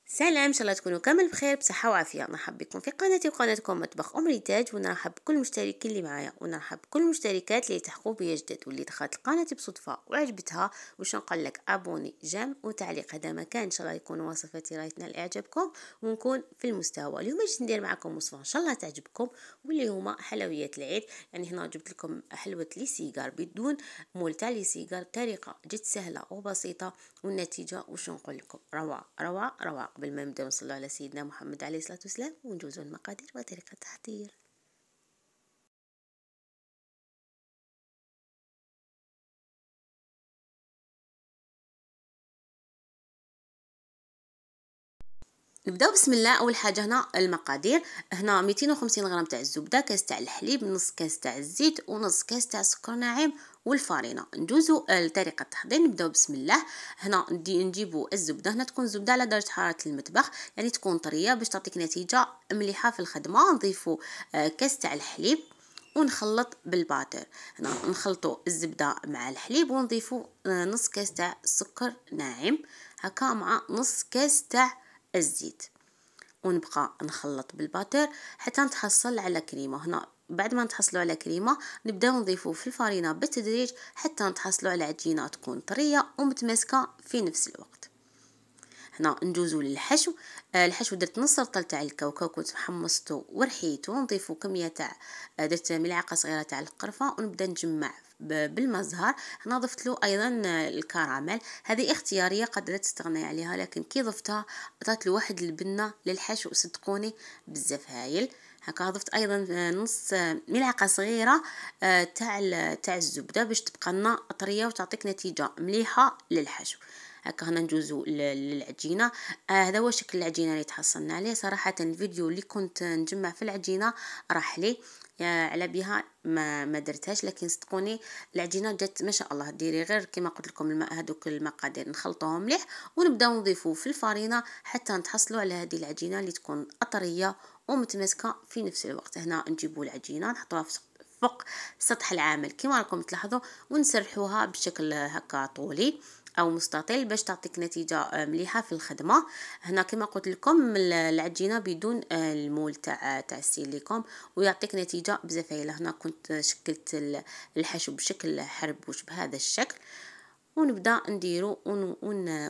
سلام، ان شاء الله تكونوا كامل بخير بصحه وعافيه. نرحب بكم في قناتي وقناتكم مطبخ ام ريتاج، ونرحب بكل المشتركين اللي معايا، ونرحب بكل المشتركات اللي يلتحقوا بيا جدد واللي دخلت القناه بصدفه وعجبتها واش نقول لك ابوني جيم وتعليق. هذا مكان ان شاء الله يكون وصفاتي راهي تنال اعجابكم ونكون في المستوى. اليوم جيت ندير معكم وصفه ان شاء الله تعجبكم واللي هما حلويات العيد. يعني هنا جبت لكم حلوه لي سيجار بدون مول تاع لي سيجار بطريقه جد سهله وبسيطه، والنتيجه واش نقول لكم روعه روعه روعه. قبل ما نبداو نصلوا على سيدنا محمد عليه الصلاه والسلام ونجوزوا المقادير وطريقه التحضير. نبداو بسم الله. اول حاجه هنا المقادير. هنا 250 غرام تاع الزبده، كاس تاع الحليب، نص كاس تاع الزيت، ونص كاس تاع سكر ناعم والفارينه. ندوزو لطريقه التحضير. نبداو بسم الله. هنا نجيبو الزبده. هنا تكون زبده على درجه حراره المطبخ، يعني تكون طريه باش تعطيك نتيجه مليحه في الخدمه. نضيفو كاس تاع الحليب ونخلط بالباتر. هنا نخلطوا الزبده مع الحليب ونضيفوا نص كاس تاع سكر ناعم هكا مع نص كاس تاع الزيت، ونبقى نخلط بالباتر حتى نتحصل على كريمه. هنا بعد ما نتحصلوا على كريمه نبداو نضيفوا في الفارينه بالتدريج حتى نتحصلوا على عجينه تكون طريه ومتماسكه في نفس الوقت. هنا ندوزو للحشو. الحشو درت نص رطل تاع الكاوكاو كنت حمصته ورحيته. نضيفو كميه تاع درت ملعقه صغيره تاع القرفه ونبدا نجمع بالمزهر. هنا ضفت له ايضا الكراميل، هذه اختياريه قد تستغني عليها، لكن كي ضفتها عطات له واحد البنه للحشو صدقوني بزاف هايل. هكا ضفت ايضا نص ملعقه صغيره تاع الزبده باش تبقى لنا طريه وتعطيك نتيجه مليحه للحشو. هكا هنا ندوزو للعجينه. هذا هو شكل العجينه اللي تحصلنا عليه. صراحه الفيديو اللي كنت نجمع في العجينه راح لي على بها ما درتهاش، لكن صدقوني العجينه جات ما شاء الله. ديري غير كما قلت لكم الماء، هذوك المقادير نخلطوهم مليح ونبداو نضيفوه في الفارينه حتى نتحصلوا على هذه العجينه اللي تكون طريه ومتماسكه في نفس الوقت. هنا نجيبوا العجينه نحطوها فوق سطح العامل كما راكم تلاحظوا، ونسرحوها بشكل هكا طولي او مستطيل باش تعطيك نتيجه مليحه في الخدمه. هنا كما قلت لكم العجينه بدون المول تاع السيليكون ويعطيك نتيجه بزاف هايله. هنا كنت شكلت الحشو بشكل حربوش بهذا الشكل، ونبدا نديرو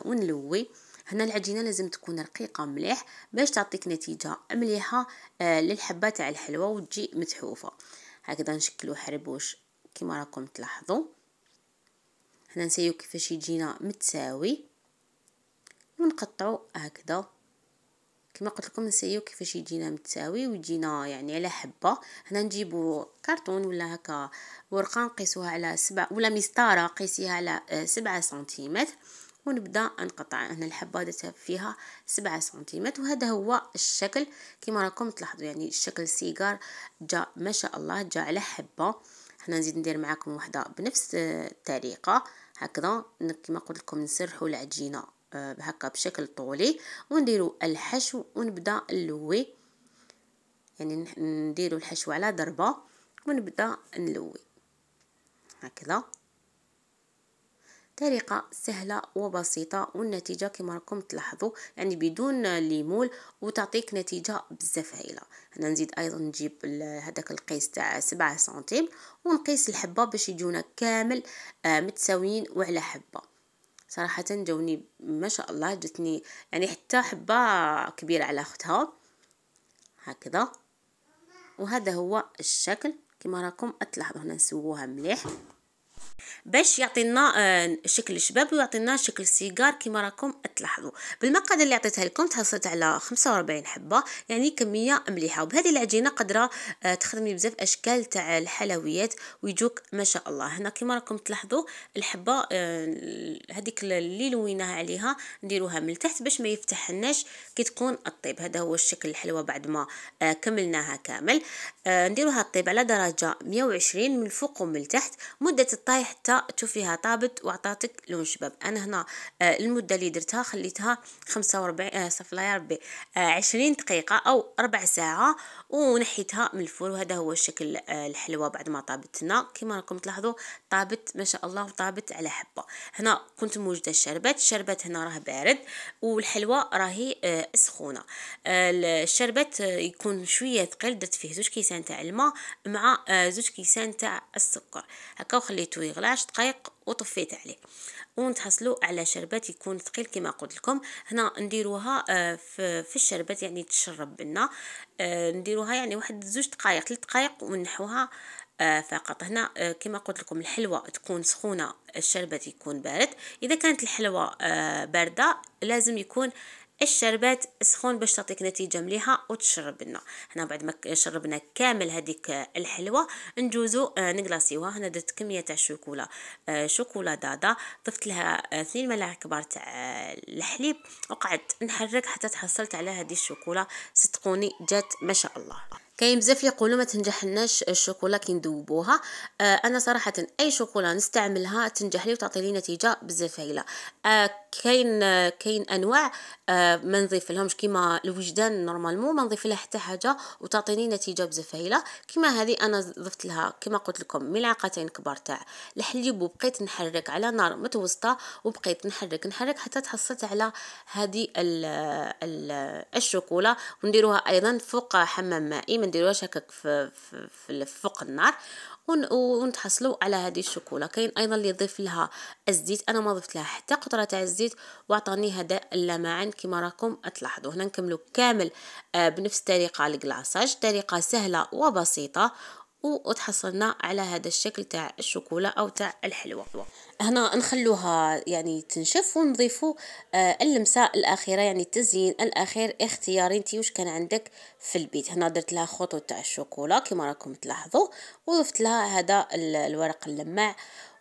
ونلوي. هنا العجينه لازم تكون رقيقه مليح باش تعطيك نتيجه مليحه للحبه تاع الحلوى وتجي متحوفه. هكذا نشكلو حربوش كما راكم تلاحظوا. هنا نسيو كيفاش يجينا متساوي ونقطعو هكذا كما قلت لكم. نسيو كيفاش يجينا متساوي ويجينا يعني على حبه. هنا نجيبو كرتون ولا هكا ورقه نقيسوها على 7 ولا مسطره قيسيها على 7 سنتيمتر ونبدا نقطع. هنا الحبه درتها فيها 7 سنتيمتر وهذا هو الشكل كما راكم تلاحظوا. يعني الشكل السيجار جاء ما شاء الله، جاء على حبه. هنا نزيد ندير معكم وحده بنفس الطريقه هكذا كما قلت لكم. نسرحوا العجينه هكا بشكل طولي ونديروا الحشو ونبدا نلوي، يعني نديروا الحشو على ضربه ونبدا نلوي هكذا. طريقه سهله وبسيطه والنتيجه كما راكم تلاحظوا يعني بدون ليمول وتعطيك نتيجه بزاف هايله. هنا نزيد ايضا نجيب هذاك القيس تاع 7 سنتيم ونقيس الحبه باش يجونا كامل متساويين وعلى حبه. صراحه جاوني ما شاء الله، جتني يعني حتى حبه كبيره على اختها هكذا. وهذا هو الشكل كما راكم تلاحظوا. هنا نسووها مليح باش يعطينا شكل الشباب ويعطينا شكل السيجار كما راكم تلاحظوا. بالمقادير اللي عطيتها لكم تحصلت على 45 حبه، يعني كميه مليحه. وبهذه العجينه قادره تخدمي بزاف اشكال تاع الحلويات ويجوك ما شاء الله. هنا كما راكم تلاحظوا الحبه هذيك اللي لويناها عليها نديروها من التحت باش ما يفتحناش كي تكون الطيب. هذا هو الشكل الحلوه بعد ما كملناها كامل. نديروها الطيب على درجه 120 من الفوق ومن التحت. مده الطهي حتى تشوفيها طابت وعطاتك لون شباب. انا هنا المده اللي درتها خليتها 45 صفر يا ربي 20 دقيقه او ربع ساعه ونحيتها من الفرن. وهذا هو الشكل الحلوى بعد ما طابت لنا. كما راكم تلاحظوا طابت ما شاء الله وطابت على حبه. هنا كنت موجده الشربات هنا راه بارد والحلوى راهي سخونه. الشربات يكون شويه ثقيل، درت فيه 2 كيسان تاع الماء مع 2 كيسان تاع السكر هكا وخليته يغلى 10 دقائق وطفيت عليه ونتحصلوا على شربات يكون ثقيل كما قلت لكم. هنا نديروها في الشربات يعني تشرب بنا، نديروها يعني واحد 2 دقائق 3 دقائق ونحوها فقط. هنا كما قلت لكم الحلوى تكون سخونه، الشربات يكون بارد. اذا كانت الحلوى بارده لازم يكون الشربات سخون باش تعطيك نتيجه مليحه وتشرب لنا. هنا بعد ما شربنا كامل هذيك الحلوى نجوزو نقلاصيوها. هنا درت كميه تاع شوكولا دادا، ضفت لها 2 ملاعق كبار تاع الحليب وقعدت نحرك حتى تحصلت على هذه الشوكولا. صدقوني جات ما شاء الله. كاين بزاف يقولوا ما تنجحناش الشوكولا كي ندوبوها. انا صراحه اي شوكولا نستعملها تنجح لي وتعطي لي نتيجه بزاف هايله. كاين انواع ما نضيف لهمش كيما الوجدان نورمالمون ما نضيف لها حتى حاجه وتعطيني نتيجه بزاف هايله. كيما هذه انا ضفت لها كيما قلت لكم ملعقتين كبار تاع الحليب وبقيت نحرك على نار متوسطه وبقيت نحرك حتى تحصلت على هذه الشوكولا. ونديروها ايضا فوق حمام مائي، ما نديروهاش هكاك في فوق النار ونتحصلوا على هذه الشوكولا. كاين ايضا اللي يضيف لها الزيت، انا ما ضفت لها حتى قطره تاع الزيت واعطاني هذا اللمعان كما راكم تلاحظوا. هنا نكملوا كامل بنفس الطريقه الكلاصاج، طريقه سهله وبسيطه وتحصلنا على هذا الشكل تاع الشوكولا او تاع الحلوى. هنا نخلوها يعني تنشف ونضيفوا اللمسه الاخيره يعني التزيين الاخير اختياري انت واش كان عندك في البيت. هنا درت لها خطوط تاع الشوكولا كما راكم تلاحظوا وضفت لها هذا الورق اللماع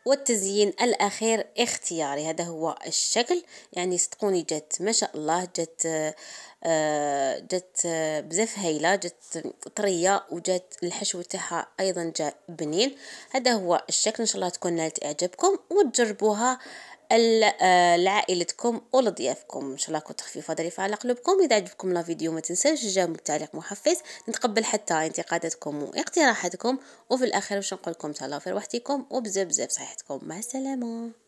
والتزيين الاخير اختياري. هذا هو الشكل يعني صدقوني جات ما شاء الله، جات بزاف هايله، جات طريه وجات الحشو تاعها ايضا جاء بنين. هذا هو الشكل، ان شاء الله تكون نالت اعجابكم وتجربوها لعائلتكم ولضيافكم. ان شاء الله كنت خفيفه ظريفه على قلوبكم. اذا عجبكم لا فيديو ما تنساوش الجيم والتعليق محفز، نتقبل حتى انتقاداتكم واقتراحاتكم. وفي الاخير واش نقول لكم تهلاو في روحتكم وبزاف صحتكم. مع السلامه.